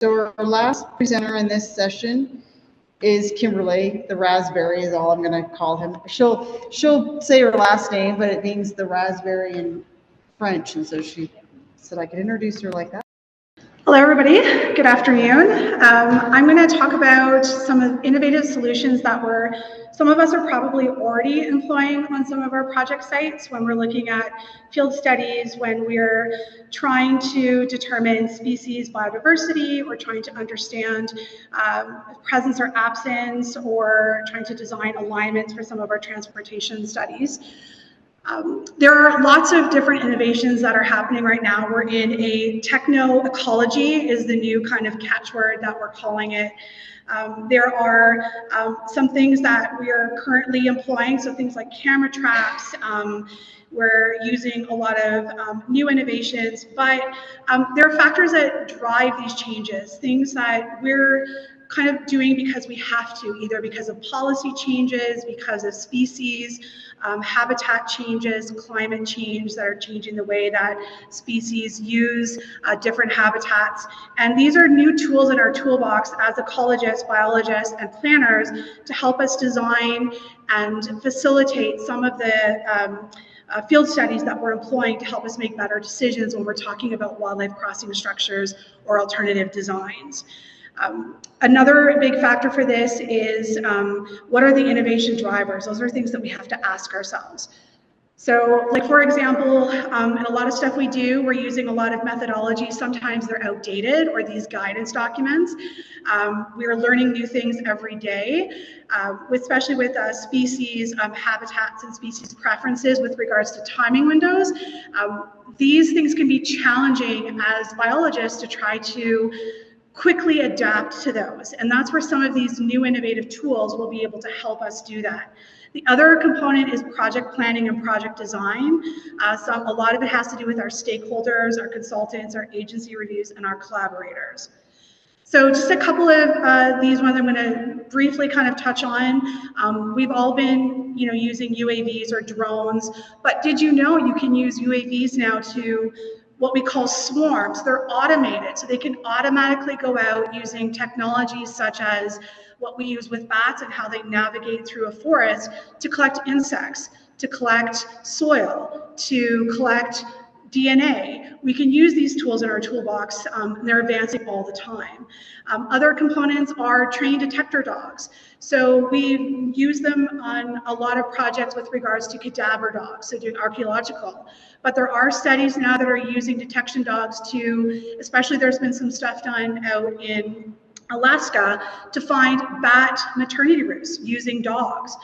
So our last presenter in this session is Kimberly. The raspberry is all I'm going to call him. She'll say her last name, but it means the raspberry in French, and so she said I could introduce her like that. Hello, everybody. Good afternoon. I'm going to talk about some of the innovative solutions that some of us are probably already employing on some of our project sites when we're looking at field studies, when we're trying to determine species biodiversity, or trying to understand presence or absence, or trying to design alignments for some of our transportation studies. There are lots of different innovations that are happening right now. We're in a techno-ecology is the new kind of catchword that we're calling it. There are some things that we are currently employing, so things like camera traps. We're using a lot of new innovations, but there are factors that drive these changes, things that we're kind of doing because we have to, either because of policy changes, because of species, habitat changes, climate change that are changing the way that species use different habitats. And these are new tools in our toolbox as ecologists, biologists, and planners to help us design and facilitate some of the field studies that we're employing to help us make better decisions when we're talking about wildlife crossing structures or alternative designs. Another big factor for this is what are the innovation drivers? Those are things that we have to ask ourselves. So, like for example, in a lot of stuff we do, we're using a lot of methodologies. Sometimes they're outdated, or these guidance documents. We are learning new things every day, especially with species habitats and species preferences with regards to timing windows. These things can be challenging as biologists to try to quickly adapt to those. And that's where some of these new innovative tools will be able to help us do that. The other component is project planning and project design. A lot of it has to do with our stakeholders, our consultants, our agency reviews, and our collaborators. So just a couple of these ones I'm going to briefly kind of touch on. We've all been, using UAVs or drones, but did you know you can use UAVs now to what we call swarms? They're automated, so they can automatically go out using technologies such as what we use with bats and how they navigate through a forest to collect insects, to collect soil, to collect DNA. We can use these tools in our toolbox, and they're advancing all the time. Other components are trained detector dogs. So we use them on a lot of projects with regards to cadaver dogs, so doing archaeological. But there are studies now that are using detection dogs to, especially there's been some stuff done out in Alaska to find bat maternity roosts using dogs,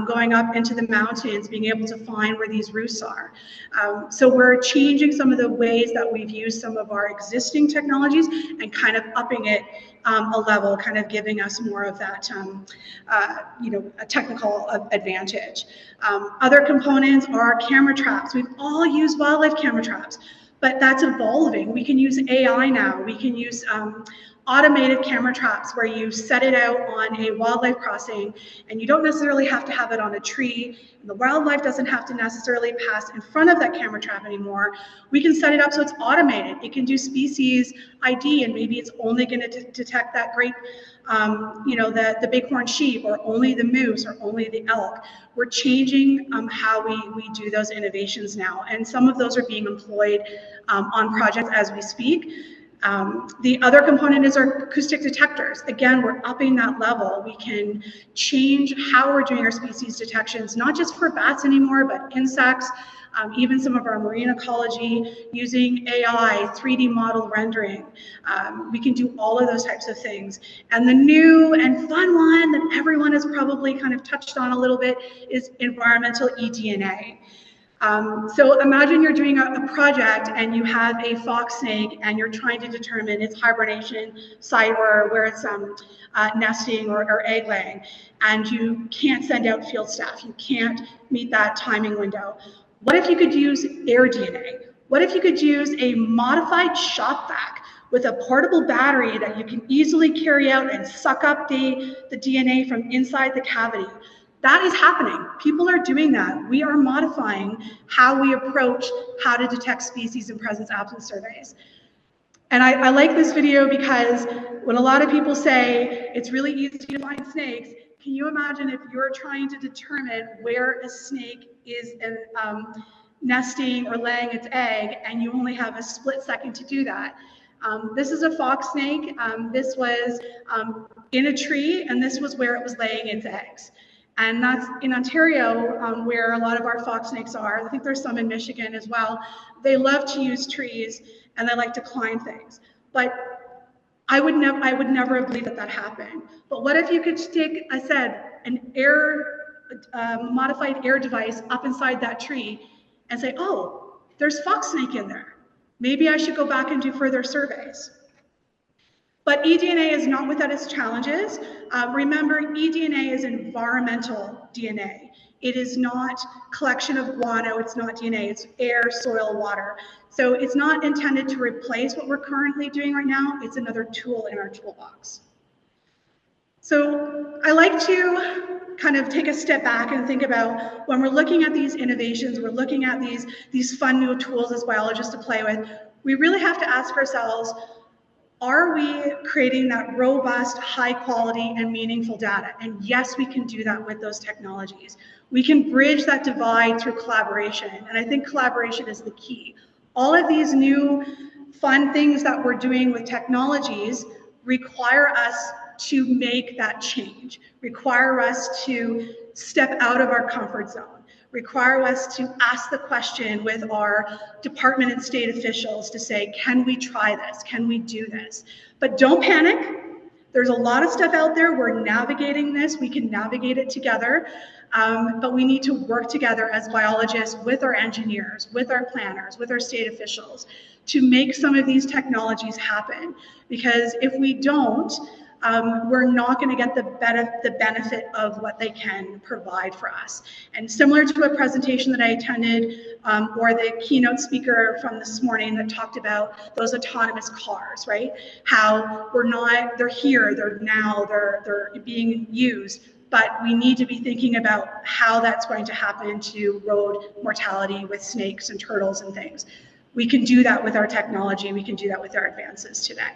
going up into the mountains, being able to find where these roosts are. So we're changing some of the ways that we've used some of our existing technologies and kind of upping it a level, kind of giving us more of that, a technical advantage. Other components are camera traps. We've all used wildlife camera traps, but that's evolving. We can use AI now. We can use automated camera traps where you set it out on a wildlife crossing and you don't necessarily have to have it on a tree. And the wildlife doesn't have to necessarily pass in front of that camera trap anymore. We can set it up so it's automated. It can do species ID, and maybe it's only going to detect that great, the bighorn sheep, or only the moose, or only the elk. We're changing how we do those innovations now. And some of those are being employed on projects as we speak. The other component is our acoustic detectors. Again, we're upping that level. We can change how we're doing our species detections, not just for bats anymore, but insects, even some of our marine ecology, using AI, 3D model rendering. We can do all of those types of things. And the new and fun one that everyone has probably kind of touched on a little bit is environmental eDNA. So imagine you're doing a project and you have a fox snake and you're trying to determine its hibernation site, or where it's nesting or egg laying, and you can't send out field staff. You can't meet that timing window. What if you could use air DNA? What if you could use a modified shop vac with a portable battery that you can easily carry out and suck up the DNA from inside the cavity? That is happening. People are doing that. We are modifying how we approach how to detect species and presence absence surveys. And I like this video because when a lot of people say it's really easy to find snakes, can you imagine if you're trying to determine where a snake is nesting or laying its egg, and you only have a split second to do that? This is a fox snake. This was in a tree, and this was where it was laying its eggs. And that's in Ontario, where a lot of our fox snakes are. I think there's some in Michigan as well. They love to use trees, and they like to climb things. But I would never have believed that happened. But what if you could take, I said, an modified air device up inside that tree and say, oh, there's fox snake in there. Maybe I should go back and do further surveys. But eDNA is not without its challenges. Remember, eDNA is environmental DNA. It is not collection of guano, it's not DNA, it's air, soil, water. So it's not intended to replace what we're currently doing right now, it's another tool in our toolbox. So I like to kind of take a step back and think about when we're looking at these innovations, we're looking at these fun new tools as biologists to play with, we really have to ask ourselves, are we creating that robust, high quality, and meaningful data? And yes, we can do that with those technologies. We can bridge that divide through collaboration, and I think collaboration is the key. All of these new fun things that we're doing with technologies require us to make that change, require us to step out of our comfort zone, require us to ask the question with our department and state officials to say, can we try this? Can we do this? But don't panic. There's a lot of stuff out there. We're navigating this. We can navigate it together. But we need to work together as biologists with our engineers, with our planners, with our state officials to make some of these technologies happen. Because if we don't, we're not going to get the benefit of what they can provide for us. And similar to a presentation that I attended, or the keynote speaker from this morning that talked about those autonomous cars, right? How they're here, they're now, they're being used, but we need to be thinking about how that's going to happen to road mortality with snakes and turtles and things. We can do that with our technology, we can do that with our advances today.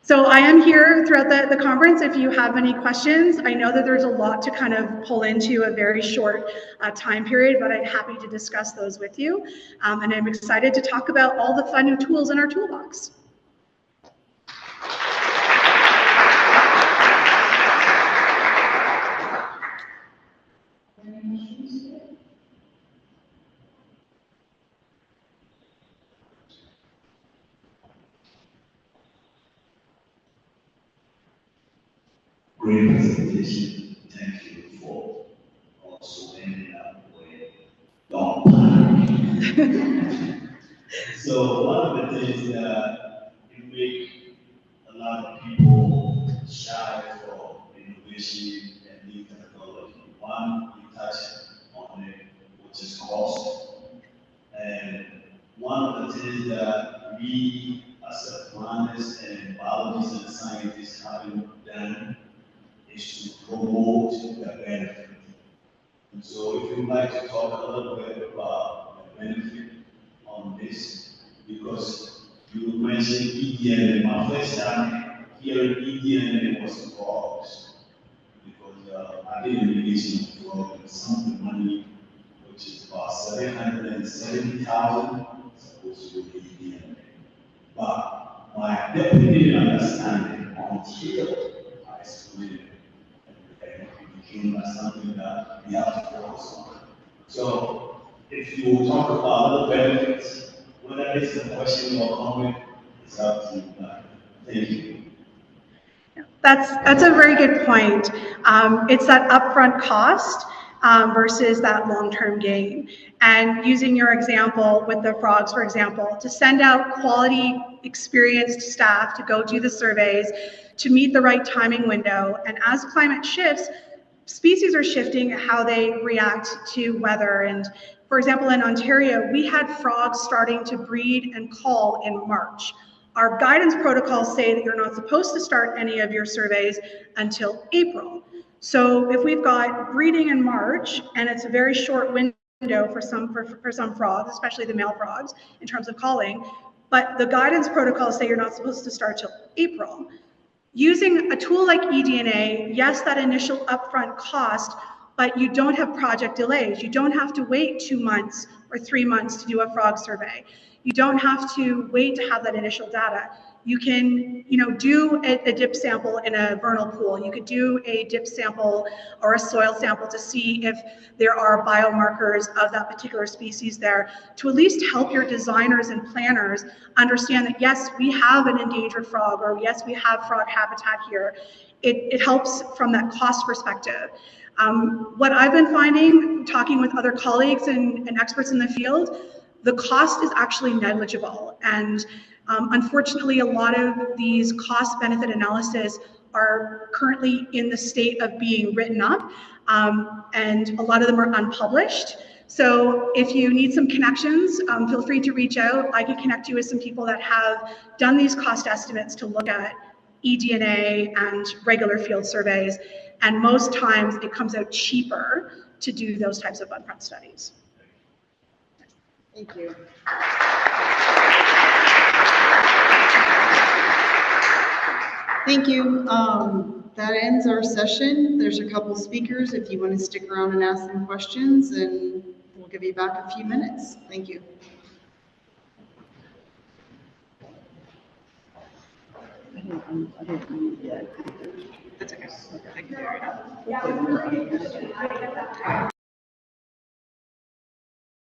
So I am here throughout the conference if you have any questions. I know that there's a lot to kind of pull into a very short time period, but I'm happy to discuss those with you. And I'm excited to talk about all the fun new tools in our toolbox. Great presentation. Thank you for also ending up with long time. So one of the things that you make a lot of people shy from innovation and new technology. One, you touched on it, which is cost. And one of the things that we as a planners and biologists and scientists haven't done is to promote the benefit. And so if you'd like to talk a little bit about the benefit on this, because you mentioned eDNA. My first time hearing eDNA was frogs, because I did an irrigation of frogs and some money, which is about $770,000, supposed to be eDNA. But my deputy didn't understand it until I explained it. And it became something that we have to focus on. So if you talk about the benefits, whether it's a question or comment, it's up to you. Thank you. That's a very good point. It's that upfront cost versus that long-term gain. And using your example with the frogs, for example, to send out quality, experienced staff to go do the surveys, to meet the right timing window. And as climate shifts, species are shifting how they react to weather. And for example, in Ontario, we had frogs starting to breed and call in March. Our guidance protocols say that you're not supposed to start any of your surveys until April. So if we've got breeding in March, and it's a very short window for some frogs, especially the male frogs, in terms of calling, but the guidance protocols say you're not supposed to start till April. Using a tool like eDNA, yes, that initial upfront cost, but you don't have project delays. You don't have to wait 2 months or 3 months to do a frog survey. You don't have to wait to have that initial data. You can, do a dip sample in a vernal pool. You could do a dip sample or a soil sample to see if there are biomarkers of that particular species there, to at least help your designers and planners understand that, yes, we have an endangered frog, or yes, we have frog habitat here. It helps from that cost perspective. What I've been finding, talking with other colleagues and experts in the field, the cost is actually negligible. And unfortunately, a lot of these cost benefit analysis are currently in the state of being written up, and a lot of them are unpublished. So if you need some connections, feel free to reach out. I can connect you with some people that have done these cost estimates to look at eDNA and regular field surveys. And most times it comes out cheaper to do those types of upfront studies. Thank you. Thank you. That ends our session. There's a couple speakers if you want to stick around and ask them questions, and we'll give you back a few minutes. Thank you. I didn't yet. That's okay. I can do it.